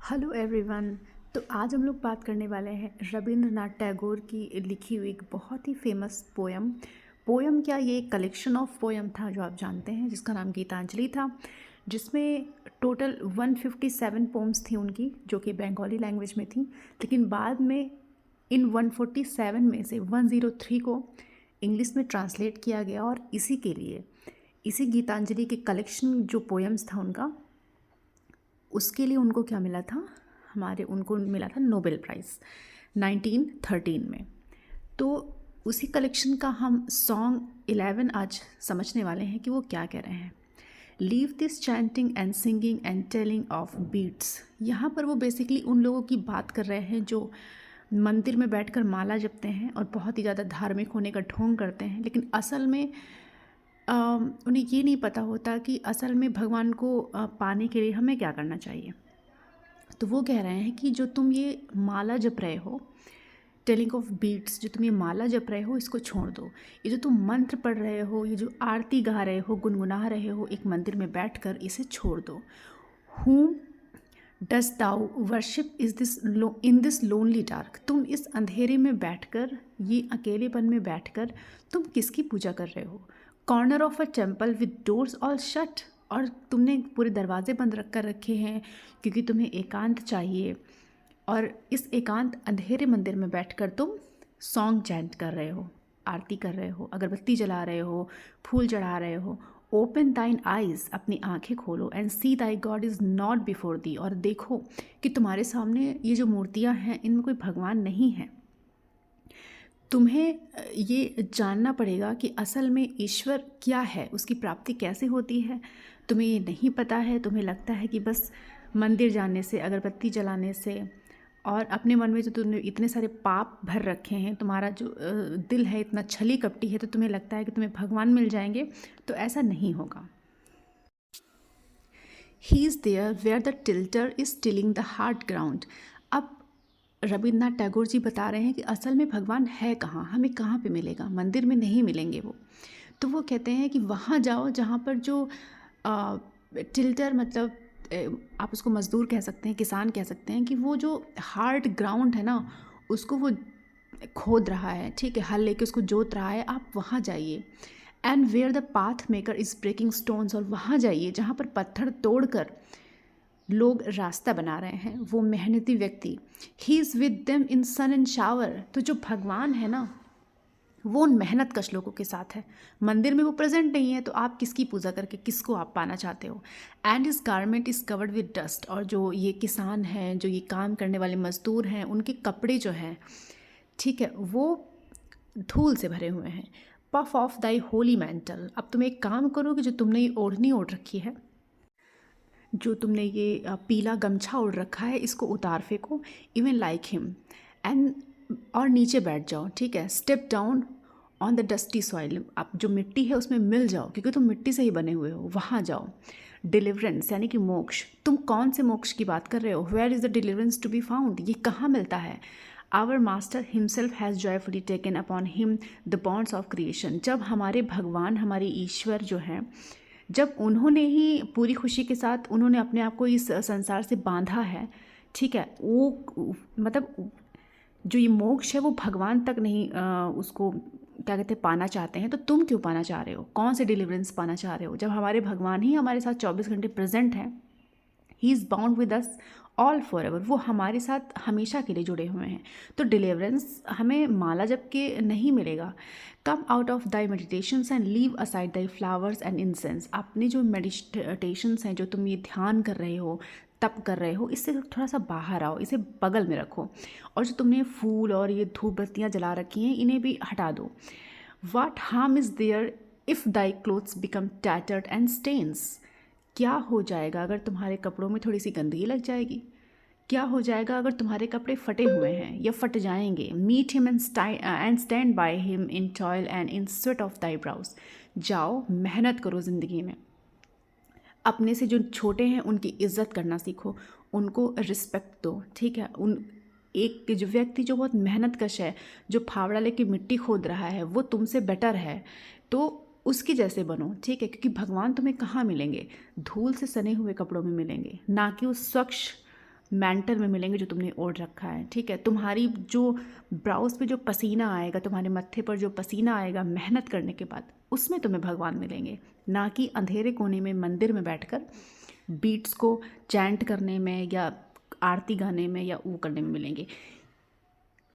Hello everyone. तो आज हम लोग बात करने वाले हैं रविंद्रनाथ टैगोर की लिखी हुई एक बहुत ही फेमस पोयम क्या, ये एक कलेक्शन ऑफ पोयम था जो आप जानते हैं, जिसका नाम गीतांजलि था, जिसमें टोटल 157 पोम्स थी उनकी, जो कि बंगाली लैंग्वेज में थी। लेकिन बाद में इन 147 में से 103 को इंग्लिश में ट्रांसलेट किया गया, और इसी के लिए इसी गीतांजलि के कलेक्शन जो पोएम्स था उनका, उसके लिए उनको क्या मिला था, उनको मिला था नोबेल प्राइज़ 1913 में। तो उसी कलेक्शन का हम सॉन्ग 11 आज समझने वाले हैं कि वो क्या कह रहे हैं। Leave this chanting and singing and telling of beads. यहाँ पर वो बेसिकली उन लोगों की बात कर रहे हैं जो मंदिर में बैठकर माला जपते हैं और बहुत ही ज़्यादा धार्मिक होने का ढोंग करते हैं, लेकिन असल में उन्हें ये नहीं पता होता कि असल में भगवान को पाने के लिए हमें क्या करना चाहिए। तो वो कह रहे हैं कि जो तुम ये माला जप रहे हो, टेलिंग ऑफ बीट्स, जो तुम ये माला जप रहे हो इसको छोड़ दो। ये जो तुम मंत्र पढ़ रहे हो, ये जो आरती गा रहे हो, गुनगुना रहे हो एक मंदिर में बैठकर, इसे छोड़ दो। Whom dost thou worship in this lonely dark? तुम इस अंधेरे में बैठकर, ये अकेलेपन में बैठकर तुम किसकी पूजा कर रहे हो? Corner of a temple with doors all shut. और तुमने पूरे दरवाजे बंद कर रखे हैं क्योंकि तुम्हें एकांत चाहिए, और इस एकांत अंधेरे मंदिर में बैठकर तुम सॉन्ग चैंट कर रहे हो, आरती कर रहे हो, अगरबत्ती जला रहे हो, फूल चढ़ा रहे हो। ओपन दाइन आइज़, अपनी आंखें खोलो, and see thy God is not before thee, और देखो कि तुम्हारे सामने ये जो मूर्तियाँ हैं इनमें कोई भगवान नहीं है। तुम्हें ये जानना पड़ेगा कि असल में ईश्वर क्या है, उसकी प्राप्ति कैसे होती है। तुम्हें ये नहीं पता है, तुम्हें लगता है कि बस मंदिर जाने से, अगरबत्ती जलाने से, और अपने मन में जो तुमने इतने सारे पाप भर रखे हैं, तुम्हारा जो दिल है इतना छली कपटी है, तो तुम्हें लगता है कि तुम्हें भगवान मिल जाएंगे। तो ऐसा नहीं होगा। He is there where the tilter is tilling the hard ground. अब रविन्द्रनाथ टैगोर जी बता रहे हैं कि असल में भगवान है कहाँ, हमें कहाँ पे मिलेगा, मंदिर में नहीं मिलेंगे वो। तो वो कहते हैं कि वहाँ जाओ जहाँ पर जो टिल्टर, मतलब आप उसको मज़दूर कह सकते हैं, किसान कह सकते हैं, कि वो जो हार्ड ग्राउंड है ना, उसको वो खोद रहा है, ठीक है, हल लेके उसको जोत रहा है, आप वहाँ जाइए। And where the path maker is breaking stones, और वहाँ जाइए जहाँ पर पत्थर तोड़कर लोग रास्ता बना रहे हैं, वो मेहनती व्यक्ति। He is with them in sun and shower. तो जो भगवान है ना, वो उन मेहनत कश लोगों के साथ है। मंदिर में वो प्रेजेंट नहीं है, तो आप किसकी पूजा करके किसको आप पाना चाहते हो। एंड इस garment is covered with dust. और जो ये किसान हैं, जो ये काम करने वाले मज़दूर हैं, उनके कपड़े जो हैं, ठीक है, वो धूल से भरे हुए हैं। Put off thy holy mantle. अब तुम एक काम करो कि जो तुमने ये ओढ़नी ओढ़ रखी है, जो तुमने ये पीला गमछा ओढ़ रखा है, इसको उतार फेंको, इवन लाइक हिम, एंड और नीचे बैठ जाओ, ठीक है। Step down on the dusty soil. आप जो मिट्टी है उसमें मिल जाओ, क्योंकि तुम मिट्टी से ही बने हुए हो, वहाँ जाओ। डिलीवरेंस यानी कि मोक्ष। तुम कौन से मोक्ष की बात कर रहे हो? Where is the deliverance to be found? ये कहाँ मिलता है? Our master himself has joyfully taken upon him the bonds of creation. जब हमारे भगवान, हमारे ईश्वर जो हैं, जब उन्होंने ही पूरी खुशी के साथ उन्होंने अपने आप को इस संसार से बांधा है, ठीक है, वो मतलब जो ये मोक्ष है वो भगवान तक नहीं उसको क्या कहते हैं, पाना चाहते हैं। तो तुम क्यों पाना चाह रहे हो? कौन से डिलीवरेंस पाना चाह रहे हो, जब हमारे भगवान ही हमारे साथ 24 घंटे प्रेजेंट हैं। He is bound with us all for ever. वो हमारे साथ हमेशा के लिए जुड़े हुए हैं। तो डिलीवरेंस हमें माला जप के नहीं मिलेगा। Come out of thy meditations and leave aside Dai flowers and incense. अपने जो मेडिटेशंस हैं, जो तुम ये ध्यान कर रहे हो, तप कर रहे हो, इससे थोड़ा सा बाहर आओ, इसे बगल में रखो, और जो तुमने फूल और ये धूप बत्तियाँ जला रखी हैं, इन्हें भी हटा दो। What harm is there if thy clothes become tattered and stains. क्या हो जाएगा अगर तुम्हारे कपड़ों में थोड़ी सी गंदगी लग जाएगी? क्या हो जाएगा अगर तुम्हारे कपड़े फटे हुए हैं या फट जाएंगे? Meet him and stand by him in toil and in sweat of thy brows. जाओ, मेहनत करो ज़िंदगी में, अपने से जो छोटे हैं उनकी इज्जत करना सीखो, उनको रिस्पेक्ट दो, ठीक है। एक जो व्यक्ति जो बहुत मेहनत कश है, जो फावड़ा लेके मिट्टी खोद रहा है, वो तुमसे बेटर है, तो उसके जैसे बनो, ठीक है। क्योंकि भगवान तुम्हें कहाँ मिलेंगे? धूल से सने हुए कपड़ों में मिलेंगे, ना कि उस स्वच्छ मैंटल में मिलेंगे जो तुमने ओढ़ रखा है, ठीक है। तुम्हारी जो ब्राउज पे जो पसीना आएगा, तुम्हारे मत्थे पर जो पसीना आएगा मेहनत करने के बाद, उसमें तुम्हें भगवान मिलेंगे, ना कि अंधेरे कोने में मंदिर में बैठकर बीट्स को चैंट करने में या आरती गाने में या वो करने में मिलेंगे।